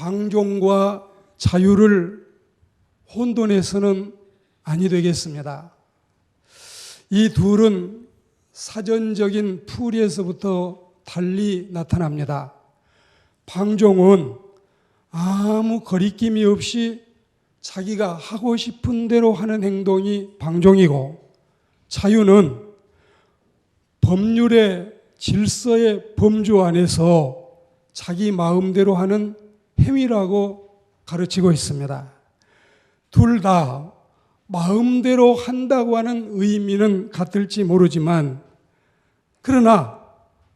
방종과 자유를 혼돈해서는 아니 되겠습니다. 이 둘은 사전적인 풀이에서부터 달리 나타납니다. 방종은 아무 거리낌이 없이 자기가 하고 싶은 대로 하는 행동이 방종이고, 자유는 법률의 질서의 범주 안에서 자기 마음대로 하는 행위라고 가르치고 있습니다. 둘 다 마음대로 한다고 하는 의미는 같을지 모르지만, 그러나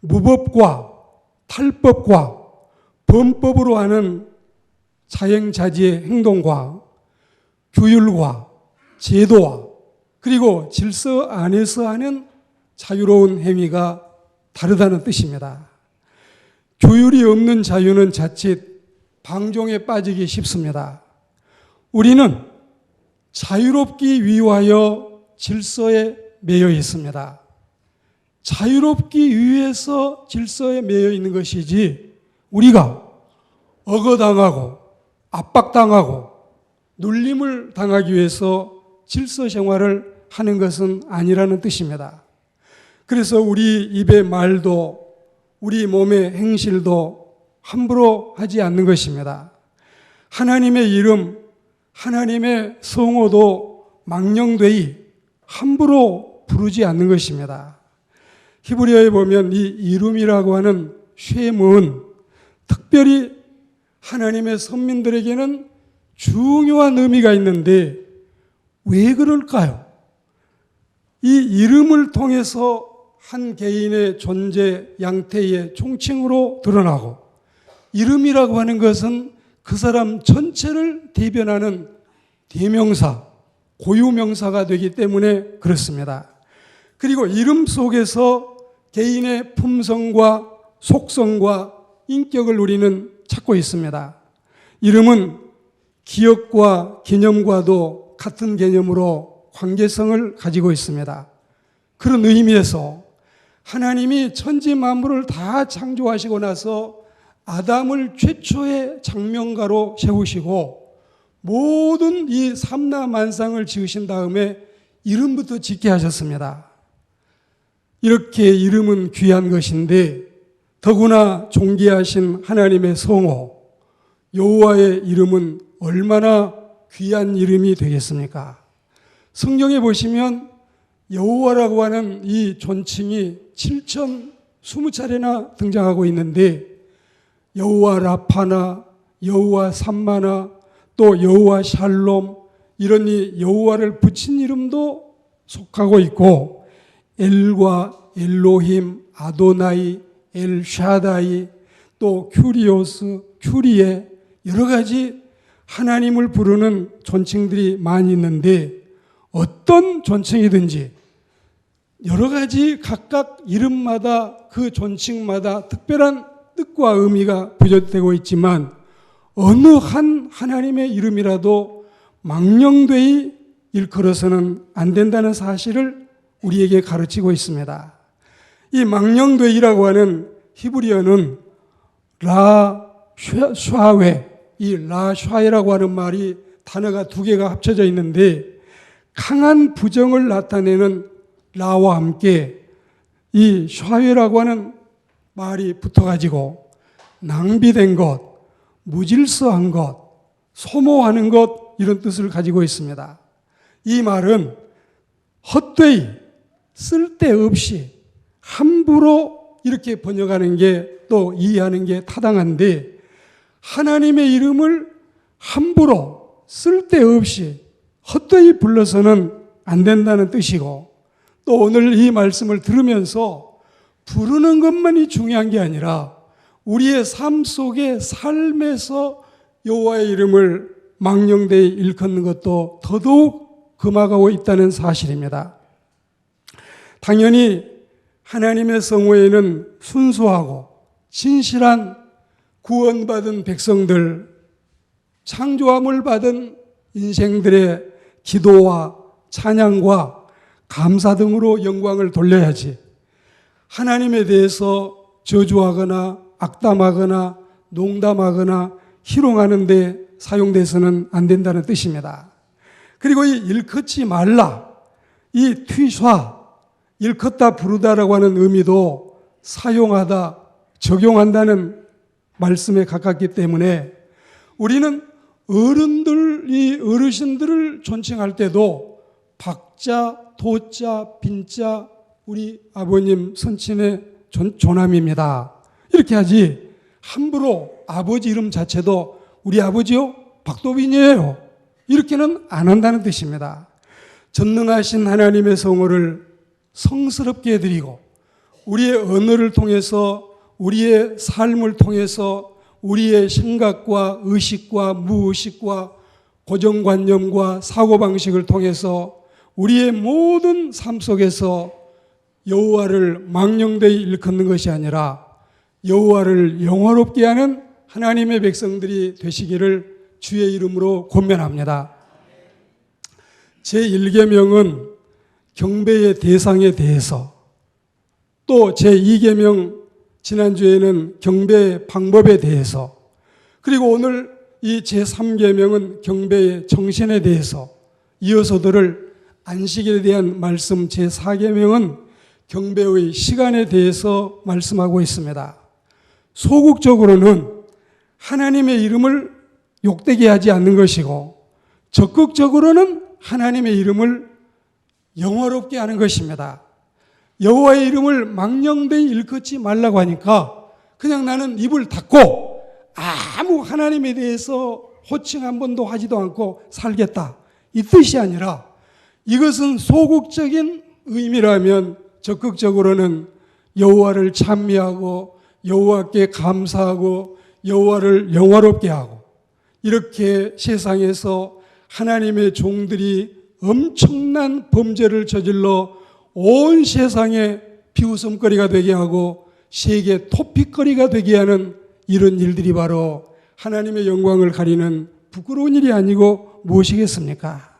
무법과 탈법과 범법으로 하는 자행자지의 행동과 규율과 제도와 그리고 질서 안에서 하는 자유로운 행위가 다르다는 뜻입니다. 규율이 없는 자유는 자칫 방종에 빠지기 쉽습니다. 우리는 자유롭기 위하여 질서에 매여 있습니다. 자유롭기 위해서 질서에 매여 있는 것이지, 우리가 억어당하고 압박당하고 눌림을 당하기 위해서 질서 생활을 하는 것은 아니라는 뜻입니다. 그래서 우리 입의 말도 우리 몸의 행실도 함부로 하지 않는 것입니다. 하나님의 이름, 하나님의 성호도 망령되이 함부로 부르지 않는 것입니다. 히브리어에 보면 이 이름이라고 하는 쉐문, 특별히 하나님의 선민들에게는 중요한 의미가 있는데 왜 그럴까요? 이 이름을 통해서 한 개인의 존재 양태의 총칭으로 드러나고, 이름이라고 하는 것은 그 사람 전체를 대변하는 대명사, 고유명사가 되기 때문에 그렇습니다. 그리고 이름 속에서 개인의 품성과 속성과 인격을 우리는 찾고 있습니다. 이름은 기억과 개념과도 같은 개념으로 관계성을 가지고 있습니다. 그런 의미에서 하나님이 천지 만물을 다 창조하시고 나서 아담을 최초의 장명가로 세우시고 모든 이 삼라만상을 지으신 다음에 이름부터 짓게 하셨습니다. 이렇게 이름은 귀한 것인데 더구나 존귀하신 하나님의 성호 여호와의 이름은 얼마나 귀한 이름이 되겠습니까? 성경에 보시면 여호와라고 하는 이 존칭이 7,020차례나 등장하고 있는데, 여호와 라파나, 여호와 삼마나, 또 여호와 샬롬, 이런 이 여호와를 붙인 이름도 속하고 있고, 엘과 엘로힘, 아도나이, 엘샤다이, 또 큐리오스, 큐리에, 여러 가지 하나님을 부르는 존칭들이 많이 있는데, 어떤 존칭이든지 여러 가지 각각 이름마다 그 존칭마다 특별한 뜻과 의미가 부여되고 있지만, 어느 한 하나님의 이름이라도 망령되이 일컬어서는 안 된다는 사실을 우리에게 가르치고 있습니다. 이 망령되이라고 하는 히브리어는 라샤웨, 이 라샤웨라고 하는 말이 단어가 두 개가 합쳐져 있는데, 강한 부정을 나타내는 라와 함께 이 샤웨라고 하는 말이 붙어가지고 낭비된 것, 무질서한 것, 소모하는 것, 이런 뜻을 가지고 있습니다. 이 말은 헛되이, 쓸데없이, 함부로 이렇게 번역하는 게 또 이해하는 게 타당한데, 하나님의 이름을 함부로, 쓸데없이, 헛되이 불러서는 안 된다는 뜻이고, 또 오늘 이 말씀을 들으면서 부르는 것만이 중요한 게 아니라 우리의 삶 속에, 삶에서 여호와의 이름을 망령되이 일컫는 것도 더더욱 금하고 있다는 사실입니다. 당연히 하나님의 성호에는 순수하고 진실한 구원받은 백성들, 창조함을 받은 인생들의 기도와 찬양과 감사 등으로 영광을 돌려야지, 하나님에 대해서 저주하거나 악담하거나 농담하거나 희롱하는 데 사용돼서는 안 된다는 뜻입니다. 그리고 이 일컫지 말라, 이 튀샤, 일컫다 부르다라고 하는 의미도 사용하다, 적용한다는 말씀에 가깝기 때문에 우리는 어르신들을 존칭할 때도 박자, 도자, 빈자, 우리 아버님 선친의 조남입니다. 이렇게 하지 함부로 아버지 이름 자체도 우리 아버지요? 박도빈이에요. 이렇게는 안 한다는 뜻입니다. 전능하신 하나님의 성호를 성스럽게 해드리고 우리의 언어를 통해서 우리의 삶을 통해서 우리의 생각과 의식과 무의식과 고정관념과 사고방식을 통해서 우리의 모든 삶 속에서 여호와를 망령되이 일컫는 것이 아니라 여호와를 영화롭게 하는 하나님의 백성들이 되시기를 주의 이름으로 권면합니다. 제1계명은 경배의 대상에 대해서, 또 제2계명 지난주에는 경배의 방법에 대해서, 그리고 오늘 이 제3계명은 경배의 정신에 대해서 이어서들을 안식일에 대한 말씀 제4계명은 경배의 시간에 대해서 말씀하고 있습니다. 소극적으로는 하나님의 이름을 욕되게 하지 않는 것이고 적극적으로는 하나님의 이름을 영화롭게 하는 것입니다. 여호와의 이름을 망령되이 일컫지 말라고 하니까 그냥 나는 입을 닫고 아무 하나님에 대해서 호칭 한 번도 하지도 않고 살겠다, 이 뜻이 아니라 이것은 소극적인 의미라면 적극적으로는 여호와를 찬미하고 여호와께 감사하고 여호와를 영화롭게 하고, 이렇게 세상에서 하나님의 종들이 엄청난 범죄를 저질러 온 세상에 비웃음거리가 되게 하고 세계 토픽거리가 되게 하는 이런 일들이 바로 하나님의 영광을 가리는 부끄러운 일이 아니고 무엇이겠습니까?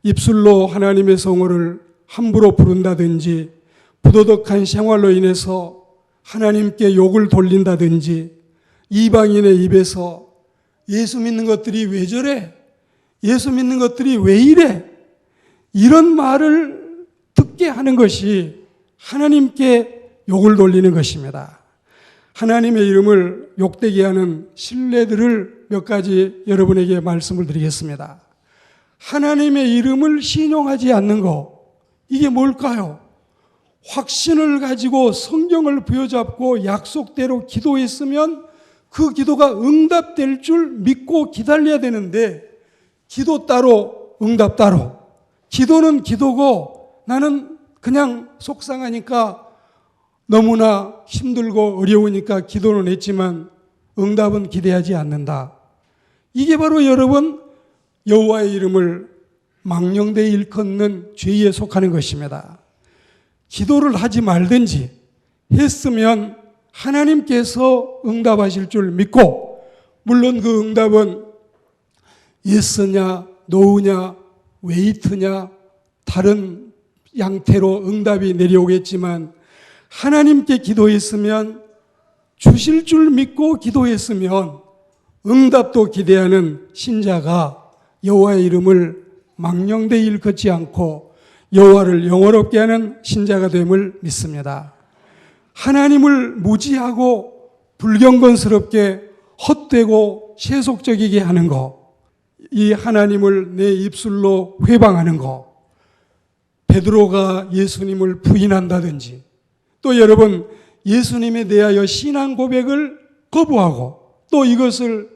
입술로 하나님의 성호를 함부로 부른다든지 부도덕한 생활로 인해서 하나님께 욕을 돌린다든지 이방인의 입에서 예수 믿는 것들이 왜 저래? 예수 믿는 것들이 왜 이래? 이런 말을 듣게 하는 것이 하나님께 욕을 돌리는 것입니다. 하나님의 이름을 욕되게 하는 신뢰들을 몇 가지 여러분에게 말씀을 드리겠습니다. 하나님의 이름을 신용하지 않는 것, 이게 뭘까요? 확신을 가지고 성경을 부여잡고 약속대로 기도했으면 그 기도가 응답될 줄 믿고 기다려야 되는데, 기도 따로 응답 따로, 기도는 기도고 나는 그냥 속상하니까 너무나 힘들고 어려우니까 기도는 했지만 응답은 기대하지 않는다. 이게 바로 여러분 여호와의 이름을 망령되이 일컫는 죄에 속하는 것입니다. 기도를 하지 말든지 했으면 하나님께서 응답하실 줄 믿고, 물론 그 응답은 예스냐 노우냐 웨이트냐 다른 양태로 응답이 내려오겠지만 하나님께 기도했으면 주실 줄 믿고 기도했으면 응답도 기대하는 신자가 여호와의 이름을 망령되이 일컫지 않고 여호와를 영화롭게 하는 신자가 됨을 믿습니다. 하나님을 무지하고 불경건스럽게 헛되고 세속적이게 하는 것, 이 하나님을 내 입술로 회방하는 것, 베드로가 예수님을 부인한다든지, 또 여러분 예수님에 대하여 신앙 고백을 거부하고 또 이것을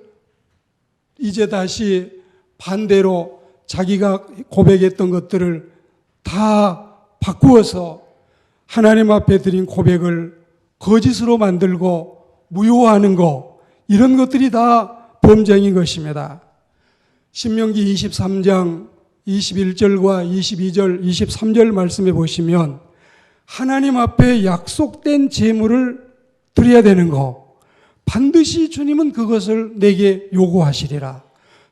이제 다시 반대로 자기가 고백했던 것들을 다 바꾸어서 하나님 앞에 드린 고백을 거짓으로 만들고 무효화하는 것, 이런 것들이 다 범죄인 것입니다. 신명기 23장 21절과 22절, 23절 말씀해 보시면 하나님 앞에 약속된 제물을 드려야 되는 거, 반드시 주님은 그것을 내게 요구하시리라.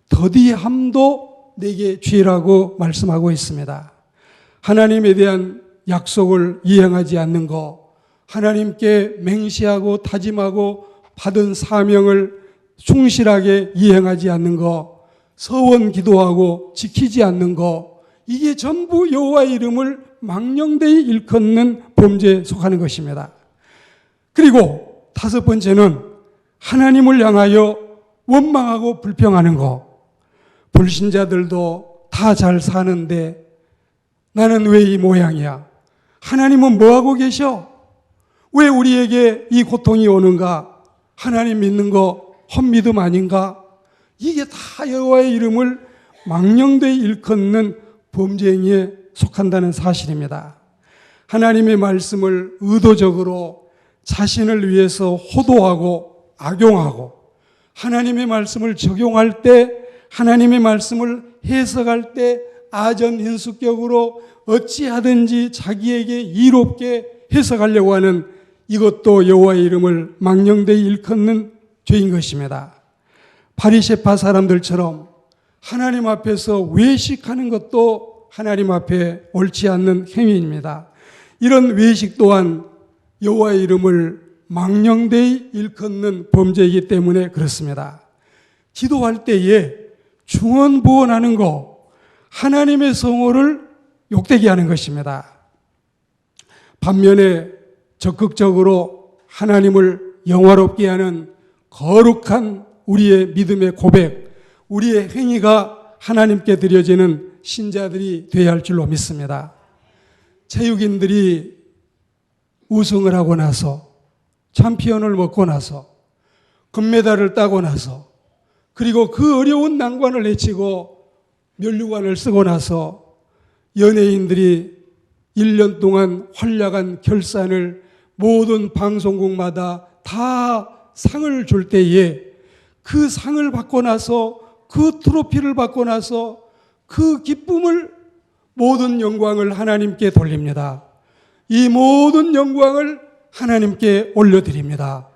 더디함도 내게 죄라고 말씀하고 있습니다. 하나님에 대한 약속을 이행하지 않는 거, 하나님께 맹세하고 다짐하고 받은 사명을 충실하게 이행하지 않는 거, 서원 기도하고 지키지 않는 거, 이게 전부 여호와의 이름을 망령되이 일컫는 범죄에 속하는 것입니다. 그리고 다섯 번째는 하나님을 향하여 원망하고 불평하는 거. 불신자들도 다 잘 사는데 나는 왜 이 모양이야? 하나님은 뭐하고 계셔? 왜 우리에게 이 고통이 오는가? 하나님 믿는 거 헛믿음 아닌가? 이게 다 여호와의 이름을 망령되이 일컫는 범죄 행위에 속한다는 사실입니다. 하나님의 말씀을 의도적으로 자신을 위해서 호도하고 악용하고, 하나님의 말씀을 적용할 때, 하나님의 말씀을 해석할 때 아전인수격으로 어찌하든지 자기에게 이롭게 해석하려고 하는, 이것도 여호와의 이름을 망령되이 일컫는 죄인 것입니다. 바리새파 사람들처럼 하나님 앞에서 외식하는 것도 하나님 앞에 옳지 않는 행위입니다. 이런 외식 또한 여호와의 이름을 망령되이 일컫는 범죄이기 때문에 그렇습니다. 기도할 때에 중언부언하는 거, 하나님의 성호를 욕되게 하는 것입니다. 반면에 적극적으로 하나님을 영화롭게 하는 거룩한 우리의 믿음의 고백, 우리의 행위가 하나님께 드려지는 신자들이 되어야 할 줄로 믿습니다. 체육인들이 우승을 하고 나서, 챔피언을 먹고 나서, 금메달을 따고 나서, 그리고 그 어려운 난관을 헤치고 면류관을 쓰고 나서 연예인들이 1년 동안 활약한 결산을 모든 방송국마다 다 상을 줄 때에, 그 상을 받고 나서, 그 트로피를 받고 나서 그 기쁨을, 모든 영광을 하나님께 돌립니다. 이 모든 영광을 하나님께 올려드립니다.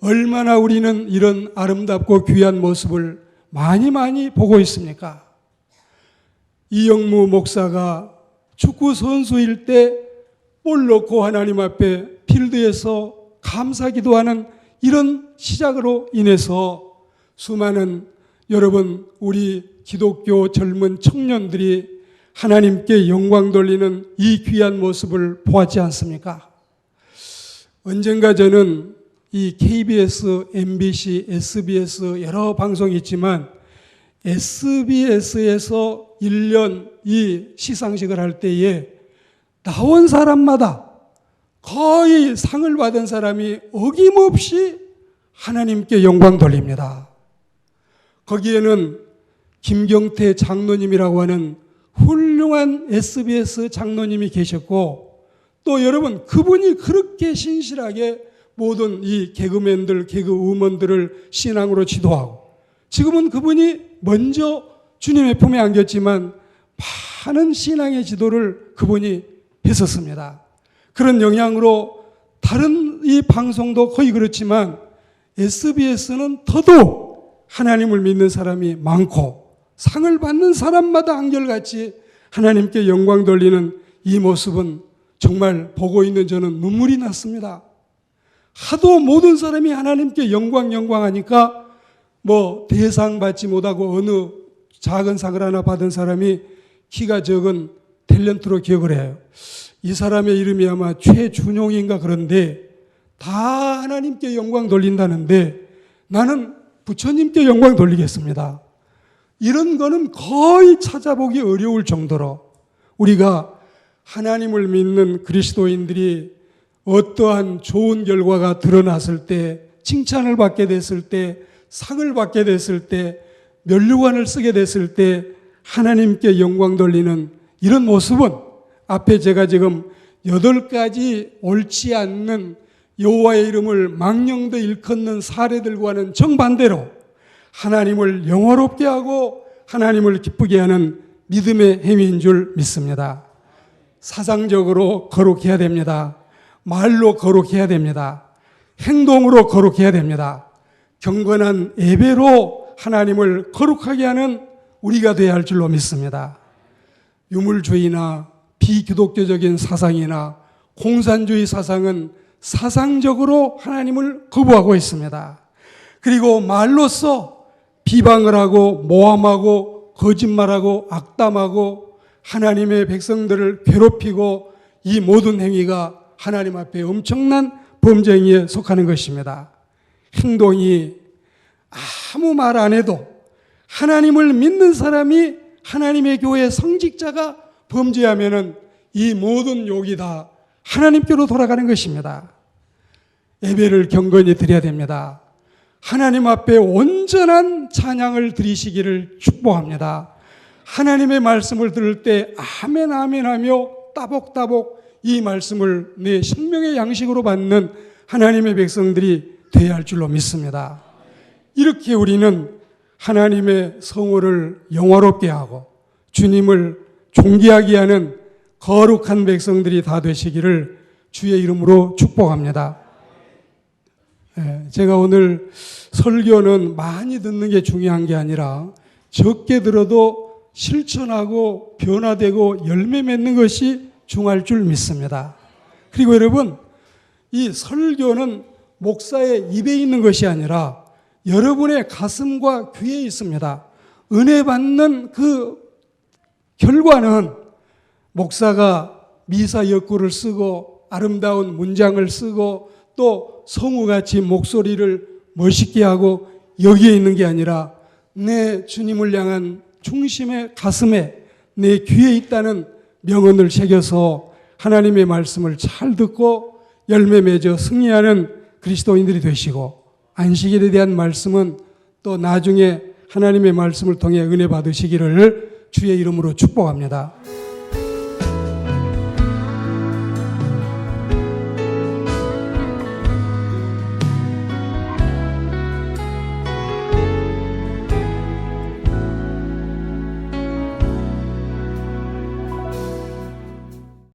얼마나 우리는 이런 아름답고 귀한 모습을 많이 보고 있습니까? 이영무 목사가 축구 선수일 때 볼 넣고 하나님 앞에 필드에서 감사 기도하는 이런 시작으로 인해서 수많은 여러분, 우리 기독교 젊은 청년들이 하나님께 영광 돌리는 이 귀한 모습을 보았지 않습니까? 언젠가 저는 이 KBS, MBC, SBS 여러 방송이 있지만 SBS에서 1년 이 시상식을 할 때에 나온 사람마다 거의 상을 받은 사람이 어김없이 하나님께 영광 돌립니다. 거기에는 김경태 장로님이라고 하는 훌륭한 SBS 장로님이 계셨고, 또 여러분, 그분이 그렇게 신실하게 모든 이 개그맨들, 개그우먼들을 신앙으로 지도하고, 지금은 그분이 먼저 주님의 품에 안겼지만 많은 신앙의 지도를 그분이 했었습니다. 그런 영향으로 다른 이 방송도 거의 그렇지만 SBS는 더더욱 하나님을 믿는 사람이 많고, 상을 받는 사람마다 한결같이 하나님께 영광 돌리는 이 모습은 정말 보고 있는 저는 눈물이 났습니다. 하도 모든 사람이 하나님께 영광 하니까 뭐 대상 받지 못하고 어느 작은 상을 하나 받은 사람이 키가 적은 탤런트로 기억을 해요. 이 사람의 이름이 아마 최준용인가 그런데 다 하나님께 영광 돌린다는데 나는 부처님께 영광 돌리겠습니다. 이런 거는 거의 찾아보기 어려울 정도로 우리가 하나님을 믿는 그리스도인들이 어떠한 좋은 결과가 드러났을 때, 칭찬을 받게 됐을 때, 상을 받게 됐을 때, 면류관을 쓰게 됐을 때 하나님께 영광 돌리는 이런 모습은 앞에 제가 지금 8가지 옳지 않는 여호와의 이름을 망령되이 일컫는 사례들과는 정반대로 하나님을 영화롭게 하고 하나님을 기쁘게 하는 믿음의 행위인 줄 믿습니다. 사상적으로 거룩해야 됩니다. 말로 거룩해야 됩니다. 행동으로 거룩해야 됩니다. 경건한 예배로 하나님을 거룩하게 하는 우리가 되어야 할 줄로 믿습니다. 유물주의나 비기독교적인 사상이나 공산주의 사상은 사상적으로 하나님을 거부하고 있습니다. 그리고 말로써 비방을 하고 모함하고 거짓말하고 악담하고 하나님의 백성들을 괴롭히고 이 모든 행위가 하나님 앞에 엄청난 범죄 행위에 속하는 것입니다. 행동이 아무 말 안 해도 하나님을 믿는 사람이 하나님의 교회 성직자가 범죄하면은 이 모든 욕이 다 하나님께로 돌아가는 것입니다. 예배를 경건히 드려야 됩니다. 하나님 앞에 온전한 찬양을 드리시기를 축복합니다. 하나님의 말씀을 들을 때 아멘 아멘 하며 따복따복 이 말씀을 내 생명의 양식으로 받는 하나님의 백성들이 되어야 할 줄로 믿습니다. 이렇게 우리는 하나님의 성호를 영화롭게 하고 주님을 존귀하게 하는 거룩한 백성들이 다 되시기를 주의 이름으로 축복합니다. 제가 오늘 설교는 많이 듣는 게 중요한 게 아니라 적게 들어도 실천하고 변화되고 열매 맺는 것이 중요할 줄 믿습니다. 그리고 여러분, 이 설교는 목사의 입에 있는 것이 아니라 여러분의 가슴과 귀에 있습니다. 은혜 받는 그 결과는 목사가 미사 역구를 쓰고 아름다운 문장을 쓰고 또 성우같이 목소리를 멋있게 하고 여기에 있는 게 아니라 내 주님을 향한 중심의 가슴에 내 귀에 있다는 명언을 새겨서 하나님의 말씀을 잘 듣고 열매 맺어 승리하는 그리스도인들이 되시고, 안식일에 대한 말씀은 또 나중에 하나님의 말씀을 통해 은혜 받으시기를 주의 이름으로 축복합니다.